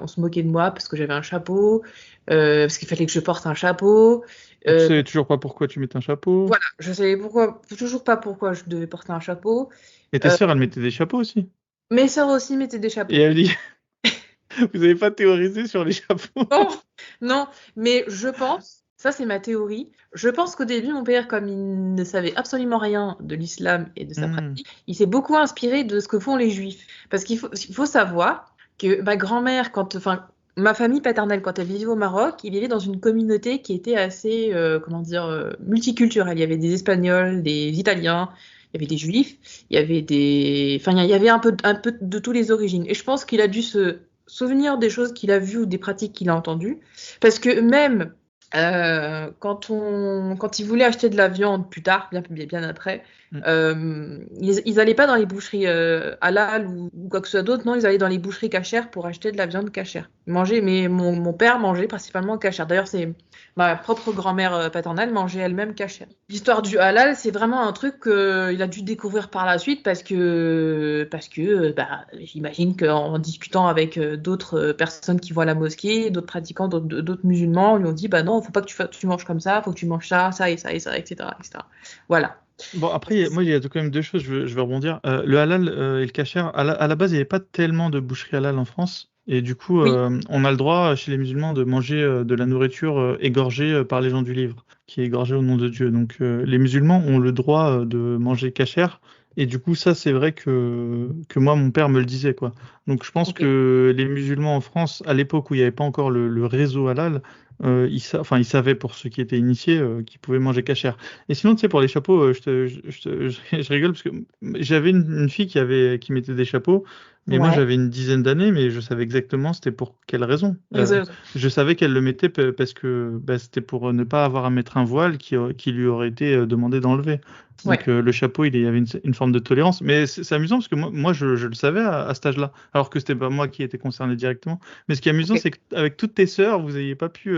on se moquait de moi parce que j'avais un chapeau, parce qu'il fallait que je porte un chapeau. Tu savais toujours pas pourquoi tu mettais un chapeau? Voilà, je savais toujours pas pourquoi je devais porter un chapeau. Et tes sœurs, elles mettaient des chapeaux aussi? Mes sœurs aussi mettaient des chapeaux. Et elle dit, vous n'avez pas théorisé sur les chapeaux? Non, mais je pense, ça c'est ma théorie, je pense qu'au début, mon père, comme il ne savait absolument rien de l'islam et de sa pratique, il s'est beaucoup inspiré de ce que font les juifs. Parce qu'il faut savoir que ma grand-mère, ma famille paternelle, quand elle vivait au Maroc, il vivait dans une communauté qui était assez, multiculturelle. Il y avait des Espagnols, des Italiens, il y avait des Juifs, il y avait il y avait un peu de toutes les origines. Et je pense qu'il a dû se souvenir des choses qu'il a vues ou des pratiques qu'il a entendues. Parce que même quand ils voulaient acheter de la viande plus tard, bien après, ils n'allaient pas dans les boucheries halal ou quoi que ce soit d'autre, non, ils allaient dans les boucheries cachères pour acheter de la viande cachère. Mais mon père mangeait principalement cachère. D'ailleurs, c'est ma propre grand-mère paternelle mangeait elle-même cachère. L'histoire du halal, c'est vraiment un truc qu'il a dû découvrir par la suite parce que j'imagine qu'en discutant avec d'autres personnes qui voient la mosquée, d'autres pratiquants, d'autres musulmans, lui ont dit non, faut pas que tu manges comme ça, faut que tu manges ça, ça et ça et ça, etc. Voilà. Bon, après, moi, il y a quand même deux choses, je vais rebondir. Le halal et le kasher, à la base, il n'y avait pas tellement de boucheries halal en France. Et du coup, Oui. on a le droit, chez les musulmans, de manger de la nourriture égorgée par les gens du livre, qui est égorgée au nom de Dieu. Donc, les musulmans ont le droit de manger kasher, Et du coup, ça, c'est vrai que moi, mon père me le disait, quoi. Donc, je pense Ok. que les musulmans en France, à l'époque où il n'y avait pas encore le réseau halal, enfin, ils savaient, pour ceux qui étaient initiés, qu'ils pouvaient manger cachère. Et sinon, tu sais, pour les chapeaux, je rigole parce que j'avais une fille qui mettait des chapeaux, mais moi, Ouais. j'avais une dizaine d'années, mais je savais exactement c'était pour quelle raison. Réseau. Je savais qu'elle le mettait parce que bah, c'était pour ne pas avoir à mettre un voile qui lui aurait été demandé d'enlever. Donc Ouais. le chapeau, il y avait une forme de tolérance. Mais c'est amusant parce que moi je le savais à cet âge-là, alors que c'était pas moi qui étais concerné directement. Mais ce qui est amusant, Ok. c'est qu'avec toutes tes sœurs, vous n'ayez pas pu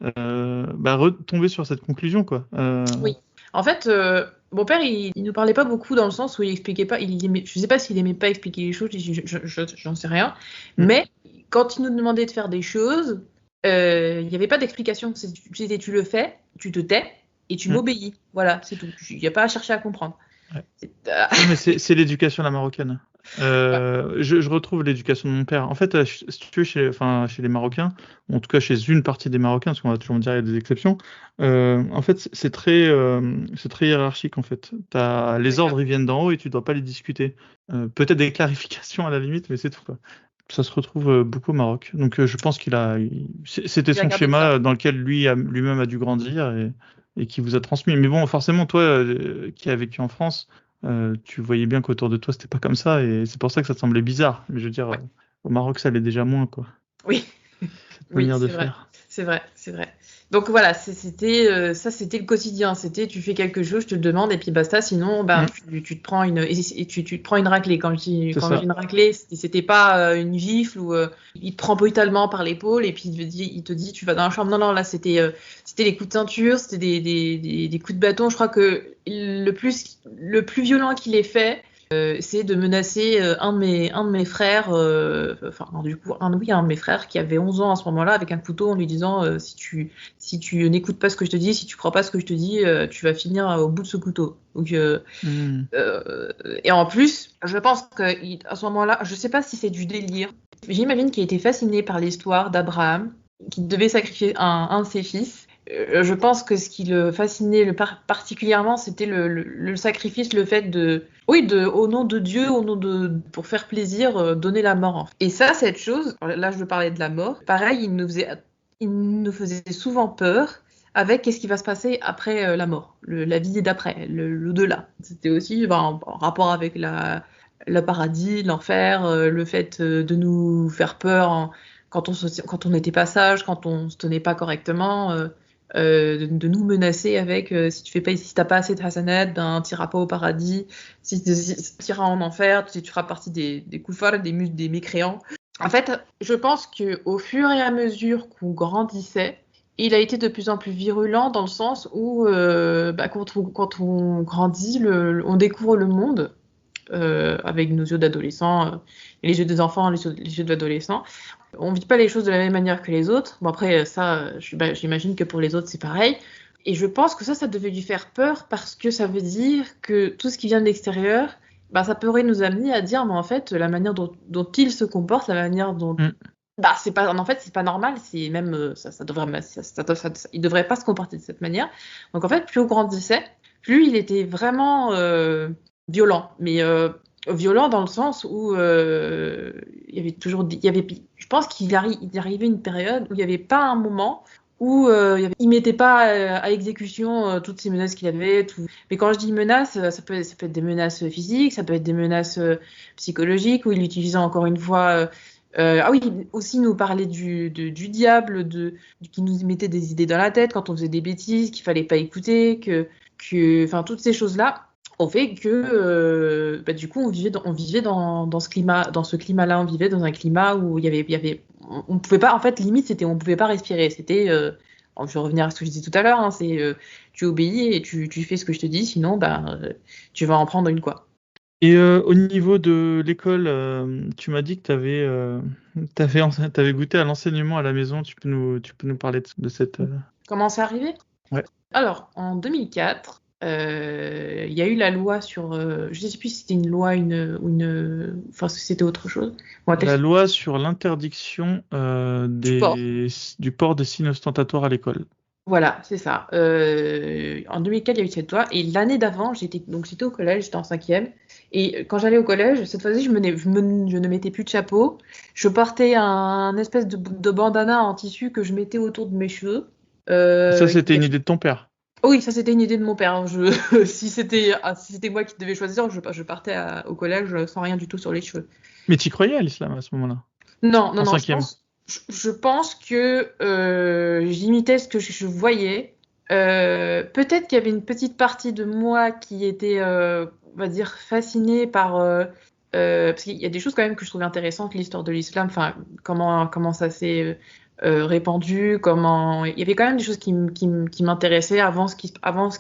bah, retomber sur cette conclusion, quoi. Oui. En fait, mon père, il nous parlait pas beaucoup dans le sens où il expliquait pas. Je sais pas s'il aimait pas expliquer les choses, j'en sais rien. Mm, Mais quand il nous demandait de faire des choses, il n'y avait pas d'explication. C'était tu le fais, tu te tais et tu mm, m'obéis. Voilà, c'est tout. Il n'y a pas à chercher à comprendre. ouais. Ah, Non, mais c'est l'éducation à la marocaine. ouais. Je retrouve l'éducation de mon père. En fait, si tu veux, chez les Marocains, ou en tout cas chez une partie des Marocains, parce qu'on va toujours me dire qu'il y a des exceptions, en fait, c'est très hiérarchique, en fait. Les D'accord. ordres, ils viennent d'en haut et tu dois pas les discuter. Peut-être des clarifications à la limite, mais c'est tout, quoi. Ça se retrouve beaucoup au Maroc. Donc, je pense c'était Il a son gardé ça. schéma dans lequel lui-même a dû grandir et qui vous a transmis. Mais bon, forcément, toi, qui as vécu en France, tu voyais bien qu'autour de toi, c'était pas comme ça, et c'est pour ça que ça te semblait bizarre. Mais je veux dire, Ouais. au Maroc, ça l'est déjà moins, quoi, Oui. cette Oui, manière de c'est vrai. faire. C'est vrai, c'est vrai. Donc voilà, c'était le quotidien. C'était tu fais quelque chose, je te le demande et puis basta. Sinon, ben Mm, tu te prends tu te prends une raclée. c'est Quand j'ai ça. une raclée, c'était pas une gifle ou il te prend brutalement par l'épaule et puis il te dit tu vas dans la chambre. Non, non, là c'était les coups de ceinture, c'était des coups de bâton. Je crois que le plus violent qu'il ait fait, c'est de menacer un de mes frères, enfin, non, du coup, un de mes frères qui avait 11 ans à ce moment-là, avec un couteau en lui disant si tu n'écoutes pas ce que je te dis, si tu crois pas ce que je te dis, tu vas finir au bout de ce couteau. Donc, Mm. et en plus, je pense qu'à ce moment-là, je sais pas si c'est du délire, j'imagine qu'il était fasciné par l'histoire d'Abraham, qui devait sacrifier un de ses fils. Je pense que ce qui le fascinait particulièrement, c'était le sacrifice, le fait oui, au nom de Dieu, pour faire plaisir, donner la mort. En fait. Et ça, cette chose, là, je veux parler de la mort. Pareil, il nous faisait souvent peur avec qu'est-ce qui va se passer après la mort, la vie d'après, l'au-delà. C'était aussi en rapport avec le paradis, l'enfer, le fait de nous faire peur quand on n'était pas sage, quand on se tenait pas correctement. De nous menacer avec si t'as pas assez de hasanat, ben t'iras pas au paradis, si t'iras en enfer, tu feras partie des koufars, des mécréants. En fait, je pense que au fur et à mesure qu'on grandissait, il a été de plus en plus virulent dans le sens où quand on grandit, on découvre le monde avec nos yeux d'adolescents, les yeux des enfants, les yeux de l'adolescent. On vit pas les choses de la même manière que les autres. Bon après ça, j'imagine que pour les autres c'est pareil. Et je pense que ça devait lui faire peur parce que ça veut dire que tout ce qui vient de l'extérieur, bah, ça pourrait nous amener à dire, mais en fait, la manière dont il se comporte, la manière dont, Mm. bah, en fait, c'est pas normal. C'est même, il devrait pas se comporter de cette manière. Donc en fait, plus on grandissait, plus il était vraiment violent. Mais violent dans le sens où il y avait je pense il arrivait une période où il n'y avait pas un moment où il mettait pas à exécution toutes ces menaces qu'il avait. Mais quand je dis menaces, ça peut être des menaces physiques, ça peut être des menaces psychologiques, où il utilisait encore une fois. Ah oui, aussi nous parler du diable, qui nous mettait des idées dans la tête quand on faisait des bêtises, qu'il fallait pas écouter, enfin toutes ces choses-là ont fait que du coup on vivait dans ce climat-là, on vivait dans un climat où on pouvait pas, en fait limite c'était on pouvait pas respirer, c'était je vais revenir à ce que je disais tout à l'heure, hein, c'est tu obéis et tu fais ce que je te dis, sinon tu vas en prendre une quoi. Et au niveau de l'école, tu m'as dit que t'avais goûté à l'enseignement à la maison. Tu peux nous parler de cette. Comment c'est arrivé? Ouais. Alors en 2004 il y a eu la loi sur je sais plus si c'était une loi enfin si c'était autre chose. Bon, La loi sur l'interdiction sport. du port des signes ostentatoires à l'école. Voilà, c'est ça. En 2004, il y a eu cette loi. Et l'année d'avant, j'étais au collège, j'étais en cinquième. Et quand j'allais au collège, cette fois-ci, je ne mettais plus de chapeau. Je portais un espèce de bandana en tissu que je mettais autour de mes cheveux. Ça, c'était une idée de ton père. Oui, ça c'était une idée de mon père. Si c'était moi qui devais choisir, je partais au collège sans rien du tout sur les cheveux. Mais tu croyais à l'islam à ce moment-là? Non, En non, cinquième. je pense que j'imitais ce que je voyais. Peut-être qu'il y avait une petite partie de moi qui était, on va dire, fascinée par... parce qu'il y a des choses quand même que je trouvais intéressantes, l'histoire de l'islam, enfin, comment ça s'est répandu, il y avait quand même des choses qui m'intéressaient avant ce qui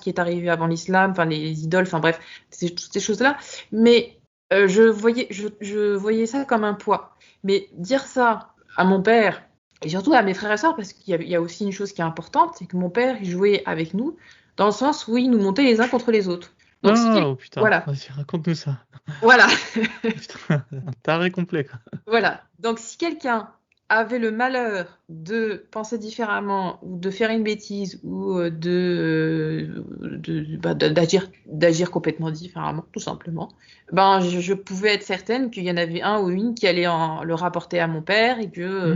est arrivé avant l'islam, enfin, les idoles, enfin bref, toutes ces choses-là. Mais je voyais ça comme un poids. Mais dire ça à mon père, et surtout à mes frères et sœurs, parce qu'il y a aussi une chose qui est importante, c'est que mon père, il jouait avec nous, dans le sens où il nous montait les uns contre les autres. Donc, Oh putain, voilà, vas-y, raconte-nous ça. voilà, Putain, un taré complet, quoi. voilà. Donc, si quelqu'un avait le malheur de penser différemment, ou de faire une bêtise, ou d'agir complètement différemment, tout simplement, ben, je pouvais être certaine qu'il y en avait un ou une qui allait le rapporter à mon père et que,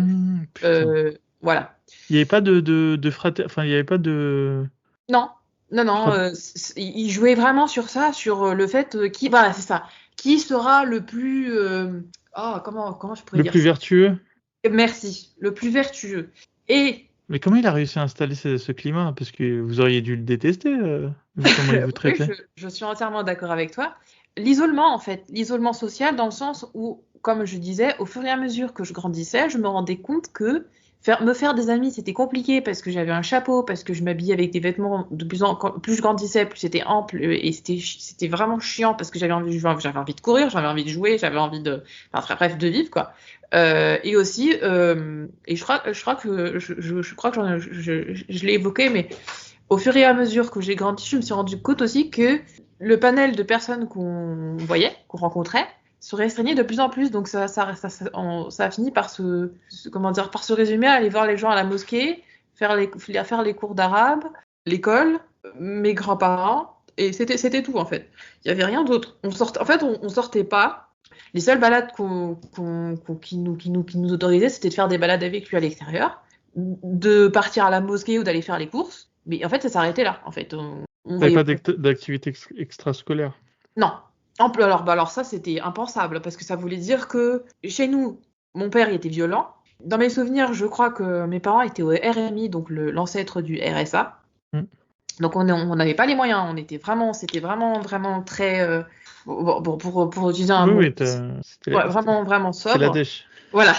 Putain. voilà. Il n'y avait pas de enfin, il n'y avait pas de... Non, non, non, il jouait vraiment sur ça, sur le fait voilà, c'est ça. Qui sera le plus, comment je pourrais Le dire plus ça? vertueux. Merci, le plus vertueux. Et Mais comment il a réussi à installer ce climat? Parce que vous auriez dû le détester, vu comment il vous oui, traitait. je suis entièrement d'accord avec toi. L'isolement, en fait, l'isolement social, dans le sens où, comme je disais, au fur et à mesure que je grandissais, je me rendais compte que me faire des amis, c'était compliqué parce que j'avais un chapeau, parce que je m'habillais avec des vêtements plus je grandissais, plus c'était ample et c'était vraiment chiant parce que j'avais envie de courir, j'avais envie de jouer, j'avais envie bref, de vivre, quoi. Et aussi, et je crois que je l'ai évoqué, mais au fur et à mesure que j'ai grandi, je me suis rendu compte aussi que le panel de personnes qu'on voyait, qu'on rencontrait, se restreignait de plus en plus. Donc ça a fini par par se résumer à aller voir les gens à la mosquée, faire les cours d'arabe, l'école, mes grands-parents, et c'était tout en fait. Il y avait rien d'autre. On sortait pas. Les seules balades qui nous autorisaient, c'était de faire des balades avec lui à l'extérieur, de partir à la mosquée ou d'aller faire les courses. Mais en fait, ça s'arrêtait là. En fait, on T'avais voyait. pas d'activité extrascolaire. Non. Alors ça, c'était impensable parce que ça voulait dire que chez nous, mon père il était violent. Dans mes souvenirs, je crois que mes parents étaient au RMI, donc l'ancêtre du RSA. Mm. Donc on n'avait pas les moyens. C'était vraiment très, pour utiliser un mot, Oui, vraiment vraiment c'était la sobre. dèche. Voilà,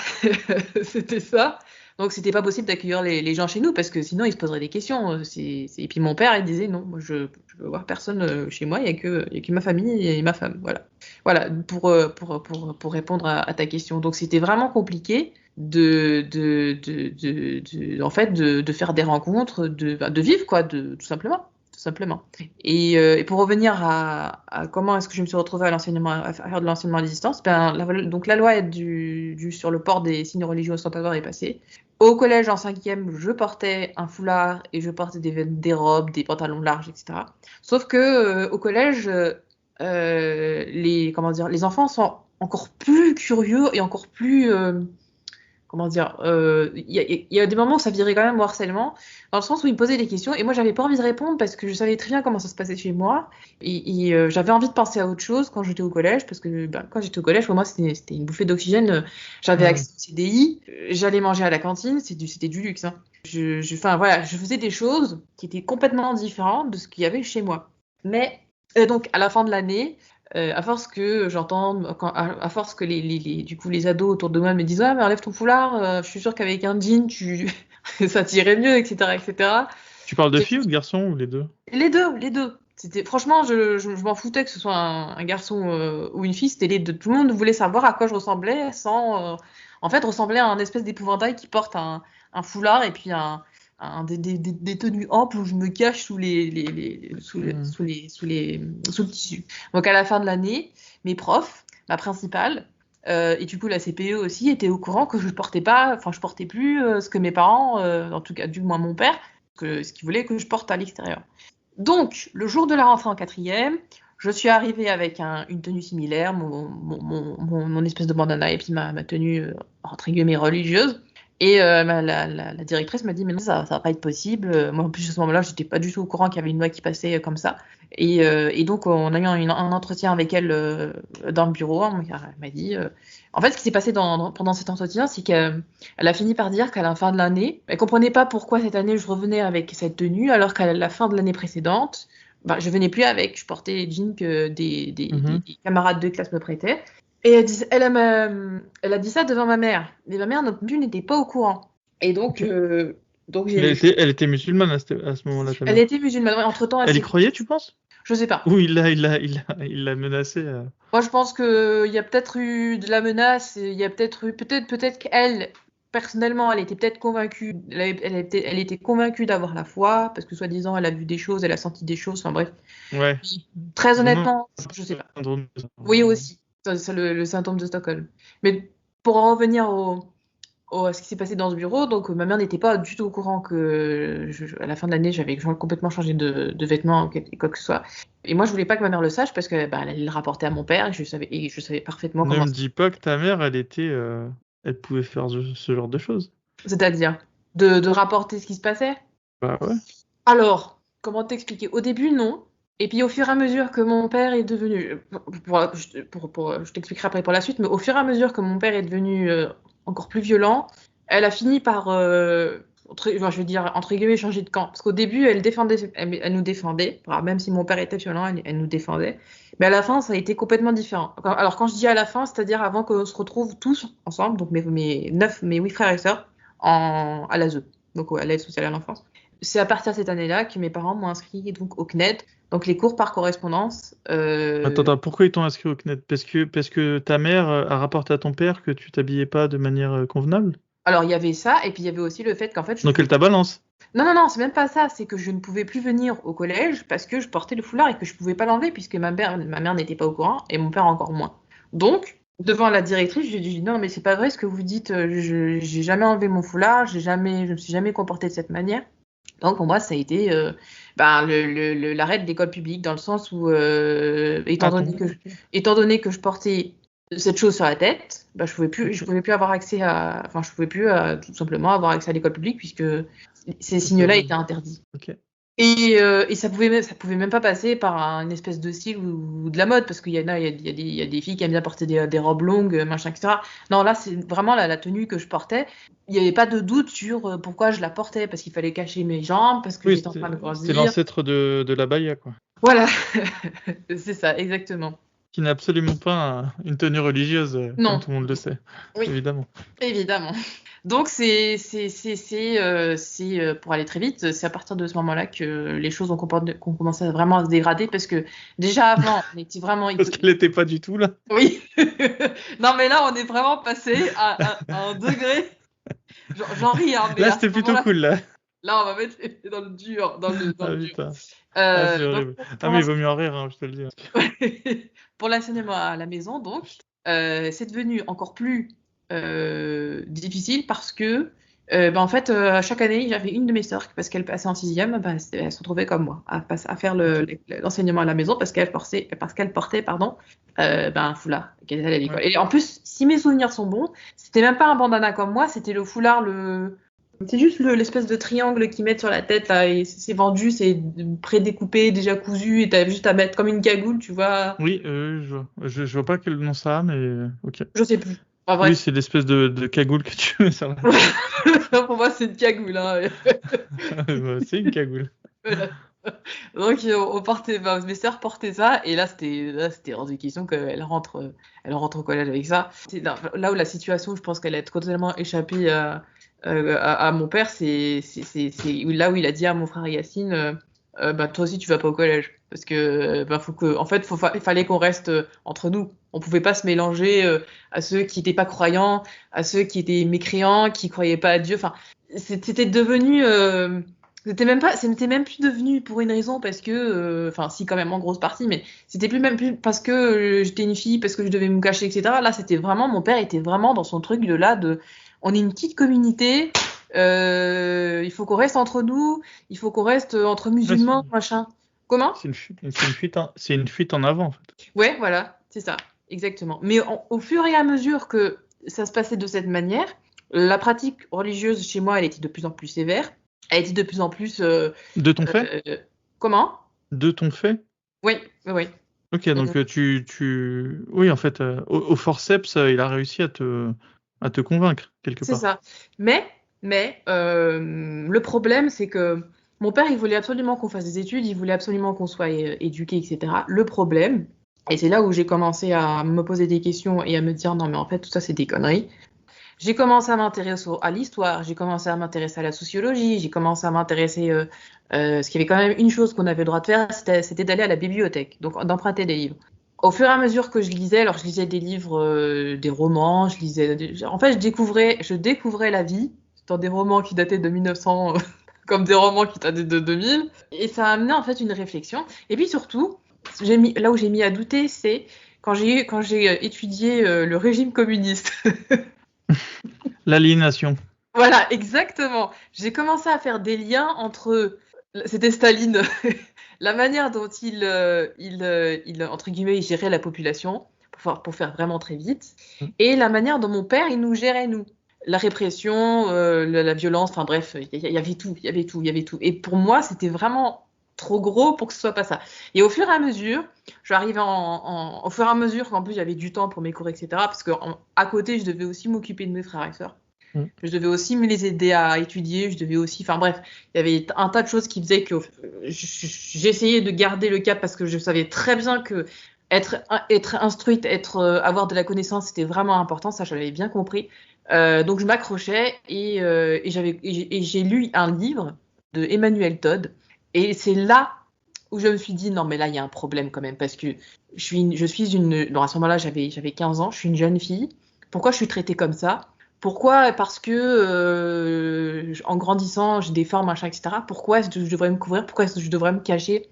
c'était ça. Donc c'était pas possible d'accueillir les gens chez nous parce que sinon ils se poseraient des questions. Et puis mon père il disait non, moi je veux voir personne chez moi, il y a que ma famille et ma femme. Voilà pour répondre à ta question. Donc c'était vraiment compliqué en fait de faire des rencontres, de vivre quoi, tout simplement. Tout simplement. Et pour revenir à comment est-ce que je me suis retrouvée à faire de l'enseignement à distance, donc la loi sur le port des signes religieux ostentatoires est passée. Au collège, en cinquième, je portais un foulard et je portais des robes, des pantalons larges, etc. Sauf que au collège, les enfants sont encore plus curieux et encore plus il y a des moments où ça virait quand même au harcèlement, dans le sens où ils me posaient des questions et moi j'avais pas envie de répondre parce que je savais très bien comment ça se passait chez moi et j'avais envie de penser à autre chose quand j'étais au collège parce que quand j'étais au collège pour moi c'était une bouffée d'oxygène, j'avais accès au CDI, j'allais manger à la cantine, c'était du luxe, hein. Voilà, je faisais des choses qui étaient complètement différentes de ce qu'il y avait chez moi. Mais donc à la fin de l'année, à force que j'entende, à force que du coup les ados autour de moi me disent ah mais enlève ton foulard, je suis sûre qu'avec un jean ça t'irait mieux, etc., etc. Tu parles de filles ou de garçons ou les deux? Les deux. C'était franchement je m'en foutais que ce soit un garçon ou une fille, c'était les deux. Tout le monde voulait savoir à quoi je ressemblais sans en fait ressembler à un espèce d'épouvantail qui porte un foulard et puis des tenues amples où je me cache sous le tissu. Donc à la fin de l'année, mes profs, ma principale, et du coup la CPE aussi étaient au courant que je portais plus ce que mes parents, en tout cas du moins mon père, ce qu'ils voulaient que je porte à l'extérieur. Donc le jour de la rentrée en quatrième, Je suis arrivée avec une tenue similaire, mon espèce de bandana et puis ma tenue entre guillemets religieuse. Et la directrice m'a dit mais non, ça va pas être possible. Moi en plus à ce moment-là j'étais pas du tout au courant qu'il y avait une loi qui passait comme ça. Et donc on a eu un entretien avec elle dans le bureau. Elle m'a dit en fait ce qui s'est passé pendant cet entretien, c'est qu'elle a fini par dire qu'à la fin de l'année, elle comprenait pas pourquoi cette année je revenais avec cette tenue alors qu'à la fin de l'année précédente, je venais plus avec, je portais les jeans que des camarades de classe me prêtaient. Et elle a dit ça devant ma mère. Mais ma mère non plus n'était pas au courant. Et donc, Elle était musulmane à ce moment-là. Elle était musulmane. Entre-temps, elle y croyait, tu penses? Je sais pas. Ou il l'a menacée. Moi, je pense qu'il y a peut-être eu de la menace. Il y a peut-être qu'elle, personnellement, elle était peut-être convaincue. Elle était convaincue d'avoir la foi parce que soi-disant, elle a vu des choses, elle a senti des choses. Enfin bref. Ouais. Très honnêtement, je sais pas. Oui aussi. C'est le symptôme de Stockholm. Mais pour en revenir à ce qui s'est passé dans ce bureau, donc ma mère n'était pas du tout au courant que à la fin de l'année, j'avais complètement changé de vêtements ou quoi que ce soit. Et moi, je voulais pas que ma mère le sache parce que elle allait le rapporter à mon père et je savais parfaitement comment. Ne me dis pas que ta mère, elle pouvait faire ce genre de choses. C'est-à-dire de rapporter ce qui se passait. Bah ouais. Alors, comment t'expliquer? Au début, non. Et puis au fur et à mesure que mon père est devenu, je t'expliquerai après pour la suite, mais au fur et à mesure que mon père est devenu encore plus violent, elle a fini par, je veux dire, entre guillemets, changer de camp. Parce qu'au début, elle nous défendait, même si mon père était violent, elle nous défendait. Mais à la fin, ça a été complètement différent. Alors quand je dis à la fin, c'est-à-dire avant qu'on se retrouve tous ensemble, donc mes 8 frères et sœurs, à l'ASE, donc à l'aide sociale à l'enfance. C'est à partir de cette année-là que mes parents m'ont inscrit donc, au CNED, donc les cours par correspondance. Attends, pourquoi ils t'ont inscrit au CNED? Parce que ta mère a rapporté à ton père que tu t'habillais pas de manière convenable? Alors il y avait ça, et puis il y a aussi le fait qu'en fait... Donc elle t'a balance? Non, c'est même pas ça, c'est que je ne pouvais plus venir au collège parce que je portais le foulard et que je pouvais pas l'enlever puisque ma mère n'était pas au courant et mon père encore moins. Donc, devant la directrice, j'ai dit non mais c'est pas vrai ce que vous dites, j'ai jamais enlevé mon foulard, je me suis jamais comportée de cette manière. Donc pour moi, ça a été l'arrêt de l'école publique dans le sens où, étant donné que je portais cette chose sur la tête, je pouvais plus avoir accès tout simplement avoir accès à l'école publique puisque ces signes-là étaient interdits. Okay. Et ça pouvait même pas passer par une espèce de style ou de la mode parce qu'il y a des filles qui aiment bien porter des robes longues, machin, etc. Non, là c'est vraiment la tenue que je portais. Il n'y avait pas de doute sur pourquoi je la portais parce qu'il fallait cacher mes jambes parce que j'étais en train de grandir. C'est l'ancêtre de la baya, quoi. Voilà, c'est ça, exactement. Qui n'est absolument pas une tenue religieuse, comme tout le monde le sait. Oui. Évidemment. Donc c'est pour aller très vite, c'est à partir de ce moment-là que les choses ont commencé vraiment à se dégrader parce que déjà avant on était vraiment parce qu'elle n'était pas du tout là. Oui. Non mais là on est vraiment passé à un degré. J'en ris hein. Mais là c'était plutôt cool là. Là on va mettre dans le dur, dans le dur. Putain. C'est horrible. Mais il vaut mieux en rire, hein, je te le dis. Pour l'enseignement à la maison donc, c'est devenu encore plus difficile parce que en fait chaque année j'avais une de mes sœurs parce qu'elle passait en 6e, elle se retrouvait comme moi à faire l'enseignement à la maison parce qu'elle portait un foulard qu'elle allait à l'école. Et en plus si mes souvenirs sont bons, c'était même pas un bandana comme moi, c'était le foulard c'est juste l'espèce de triangle qu'ils mettent sur la tête là et c'est vendu, c'est prédécoupé, déjà cousu et t'as juste à mettre comme une cagoule, tu vois. Oui, je vois pas quel nom ça a, mais ok. Je sais plus. Oui, c'est l'espèce de cagoule que tu mets sur la tête. Pour moi, c'est une cagoule. Hein. C'est une cagoule. Voilà. Donc, on portait, mes sœurs portaient ça, et là, c'était hors de question qu'elle rentre au collège avec ça. C'est là où la situation, je pense qu'elle a totalement échappé à mon père, c'est là où il a dit à mon frère Yacine, toi aussi, tu vas pas au collège. Parce que, il fallait qu'on reste entre nous. On pouvait pas se mélanger à ceux qui étaient pas croyants, à ceux qui étaient mécréants, qui croyaient pas à Dieu. Enfin, c'était devenu, c'était même plus devenu pour une raison parce que, si quand même en grosse partie, mais c'était même plus parce que j'étais une fille, parce que je devais me cacher, etc. Là, c'était vraiment, mon père était vraiment dans son truc on est une petite communauté. Il faut qu'on reste entre nous, il faut qu'on reste entre musulmans, machin. Comment? C'est une fuite en avant, en fait. Ouais, voilà, c'est ça, exactement. Mais au fur et à mesure que ça se passait de cette manière, la pratique religieuse chez moi, elle était de plus en plus sévère. Elle était de plus en plus. De ton fait? Comment? De ton fait? Oui, oui, oui. Ok, donc oui, en fait, au forceps, il a réussi à te convaincre, quelque C'est part. ça. Mais le problème, c'est que mon père, il voulait absolument qu'on fasse des études, il voulait absolument qu'on soit éduqué, etc. Le problème, et c'est là où j'ai commencé à me poser des questions et à me dire, non, mais en fait, tout ça, c'est des conneries. J'ai commencé à m'intéresser à l'histoire, j'ai commencé à m'intéresser à la sociologie, j'ai commencé à m'intéresser, parce qu'il y avait quand même une chose qu'on avait le droit de faire, c'était d'aller à la bibliothèque, donc d'emprunter des livres. Au fur et à mesure que je lisais, alors je lisais des livres, des romans, en fait, je découvrais la vie dans des romans qui dataient de 1900, comme des romans qui dataient de 2000, et ça a amené en fait une réflexion. Et puis surtout, là où j'ai mis à douter, c'est quand j'ai étudié le régime communiste. L'aliénation. Voilà, exactement. J'ai commencé à faire des liens entre, c'était Staline, la manière dont entre guillemets, il gérait la population, pour faire vraiment très vite, et la manière dont mon père, il nous gérait, nous. La répression, la violence, enfin bref, il y avait tout, il y avait tout, il y avait tout. Et pour moi, c'était vraiment trop gros pour que ce soit pas ça. Et au fur et à mesure, je suis arrivée au fur et à mesure qu'en plus j'avais du temps pour mes cours, etc. Parce qu'à côté, je devais aussi m'occuper de mes frères et sœurs. Je devais aussi me les aider à étudier, je devais aussi, enfin bref, il y avait un tas de choses qui faisaient que j'essayais de garder le cap parce que je savais très bien que être instruite, avoir de la connaissance, c'était vraiment important, ça je l'avais bien compris. Donc je m'accrochais et j'ai lu un livre de Emmanuel Todd et c'est là où je me suis dit non mais là il y a un problème quand même parce que bon, à ce moment-là j'avais 15 ans, je suis une jeune fille. Pourquoi je suis traitée comme ça? Pourquoi? Parce que en grandissant, j'ai des formes, machin, etc. Pourquoi est-ce que je devrais me couvrir? Pourquoi est-ce que je devrais me cacher?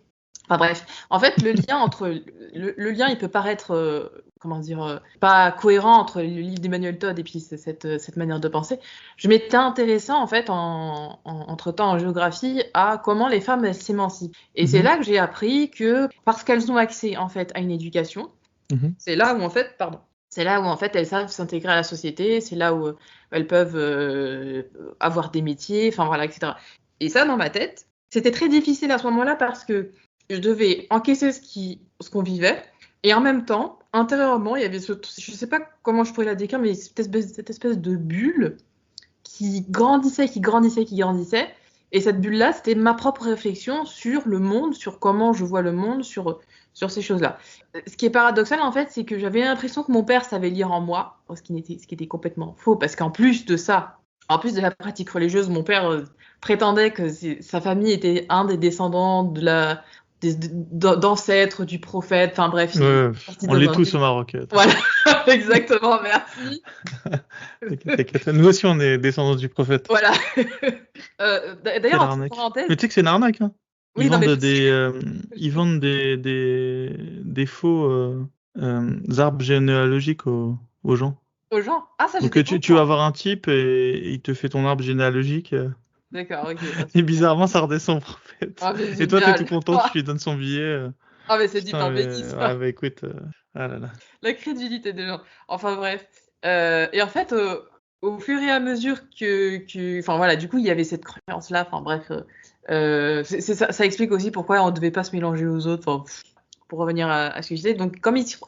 Enfin bref, en fait, le lien, il peut paraître, comment dire, pas cohérent entre le livre d'Emmanuel Todd et puis cette manière de penser. Je m'étais intéressée en fait, entre-temps en géographie, à comment les femmes elles s'émancipent. Et c'est là que j'ai appris que parce qu'elles ont accès en fait à une éducation, c'est là où en fait, pardon. C'est là où en fait elles savent s'intégrer à la société, c'est là où elles peuvent avoir des métiers, enfin voilà, etc. Et ça, dans ma tête, c'était très difficile à ce moment-là parce que je devais encaisser ce qu'on vivait et en même temps, intérieurement, il y avait je sais pas comment je pourrais la décrire, mais cette espèce de bulle qui grandissait, qui grandissait, qui grandissait. Et cette bulle-là, c'était ma propre réflexion sur le monde, sur comment je vois le monde, sur ces choses-là. Ce qui est paradoxal, en fait, c'est que j'avais l'impression que mon père savait lire en moi, ce qui était complètement faux, parce qu'en plus de ça, en plus de la pratique religieuse, mon père prétendait que sa famille était un des descendants d'ancêtres du prophète, enfin bref. Ouais, on l'est tous au Maroc. Voilà, exactement, merci. T'inquiète, nous aussi on est descendants du prophète. Voilà. D'ailleurs, en parenthèse... Mais tu sais que c'est une arnaque, hein. Ils vendent vendent des faux arbres généalogiques aux gens. Aux gens? Ah, ça, donc tu vas avoir un type et il te fait ton arbre généalogique. D'accord, ok. Et bizarrement, ça redescend au prophète. Ah, et toi, t'es tout content, tu lui donnes son billet. Ah, mais c'est du pain béni, ça. Ah, bah écoute, ah là là. La crédulité des gens. Enfin, bref. Et en fait, au fur et à mesure enfin voilà, du coup, il y avait cette croyance-là. Enfin, bref. Ça explique aussi pourquoi on ne devait pas se mélanger aux autres. Enfin, pour revenir à ce que je disais. Donc, comme il se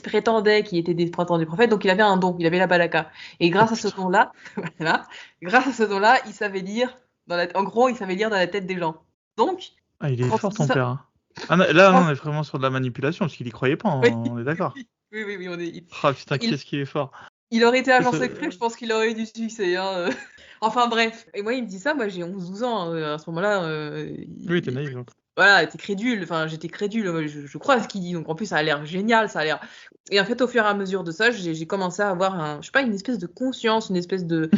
prétendait qu'il était des prétendus prophètes, donc il avait un don, il avait la balaka. Et grâce à ce don-là, voilà, grâce à ce don-là, il savait lire en gros, il savait lire dans la tête des gens. Donc, ah, il est fort ton père. Hein. Ah, là, on est vraiment sur de la manipulation parce qu'il y croyait pas. Oui. On est d'accord. Oui, on est. Ah putain, qu'est-ce qu'il est fort. Il aurait été agent secret, je pense qu'il aurait eu du succès. Hein. Enfin bref. Et moi, il me dit ça, moi j'ai 11-12 ans à ce moment-là. Oui, t'es naïf. Donc. Voilà, t'es crédule. Enfin, j'étais crédule. Je crois à ce qu'il dit. Donc en plus, ça a l'air génial, ça a l'air. Et en fait, au fur et à mesure de ça, j'ai commencé à avoir je sais pas, une espèce de conscience, une espèce de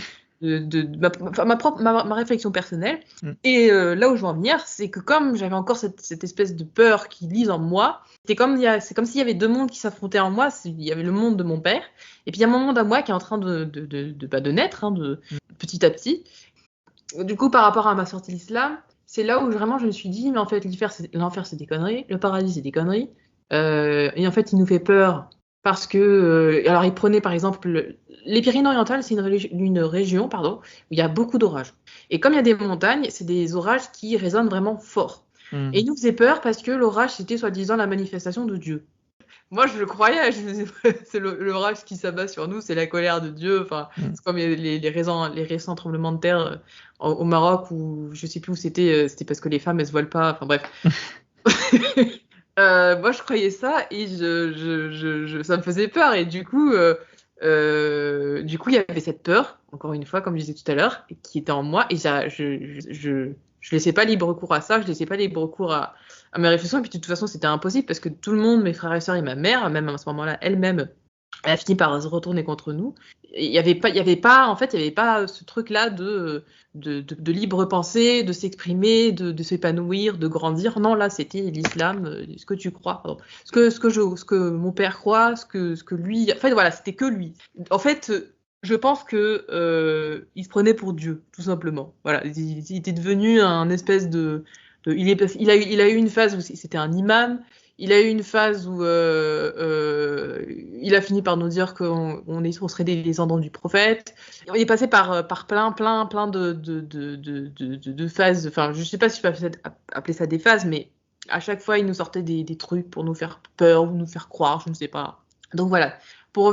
ma réflexion personnelle. Et là où je veux en venir, c'est que comme j'avais encore cette espèce de peur qui lise en moi, c'est comme s'il y avait deux mondes qui s'affrontaient en moi. Il y avait le monde de mon père, et puis il y a mon monde à moi qui est en train de naître, hein, petit à petit. Du coup, par rapport à ma sortie de l'islam, c'est là où vraiment je me suis dit, mais en fait, l'enfer, c'est des conneries, le paradis, c'est des conneries. Et en fait, il nous fait peur parce que. Alors, il prenait par exemple. Les Pyrénées-Orientales, c'est une région où il y a beaucoup d'orages. Et comme il y a des montagnes, c'est des orages qui résonnent vraiment fort. Et il nous faisait peur parce que l'orage, c'était soi-disant la manifestation de Dieu. Moi, je le croyais, je me disais, c'est l'orage qui s'abat sur nous, c'est la colère de Dieu. Enfin, c'est comme les récents tremblements de terre au Maroc, où je sais plus où c'était parce que les femmes, elles se voilent pas. Enfin, bref. Moi, je croyais ça et ça me faisait peur. Et du coup, il y avait cette peur, encore une fois, comme je disais tout à l'heure, qui était en moi. Et je laissais pas libre cours à ça, je laissais pas libre cours à mes réflexions. Et puis, de toute façon, c'était impossible parce que tout le monde, mes frères et sœurs et ma mère, même à ce moment-là, elle-même, elle a fini par se retourner contre nous. Il y avait pas ce truc-là de libre pensée, de s'exprimer, de s'épanouir, de grandir. Non, là, c'était l'islam, ce que tu crois, pardon. Ce que mon père croit, ce que lui. En fait, voilà, c'était que lui. En fait, je pense que il se prenait pour Dieu, tout simplement. Voilà, il était devenu un espèce il a eu une phase où c'était un imam. Il a eu une phase où il a fini par nous dire qu'on serait des descendants du prophète. Il est passé par plein de phases. Enfin, je ne sais pas si je peux appeler ça des phases, mais à chaque fois, il nous sortait des trucs pour nous faire peur ou nous faire croire, je ne sais pas. Donc voilà. Pour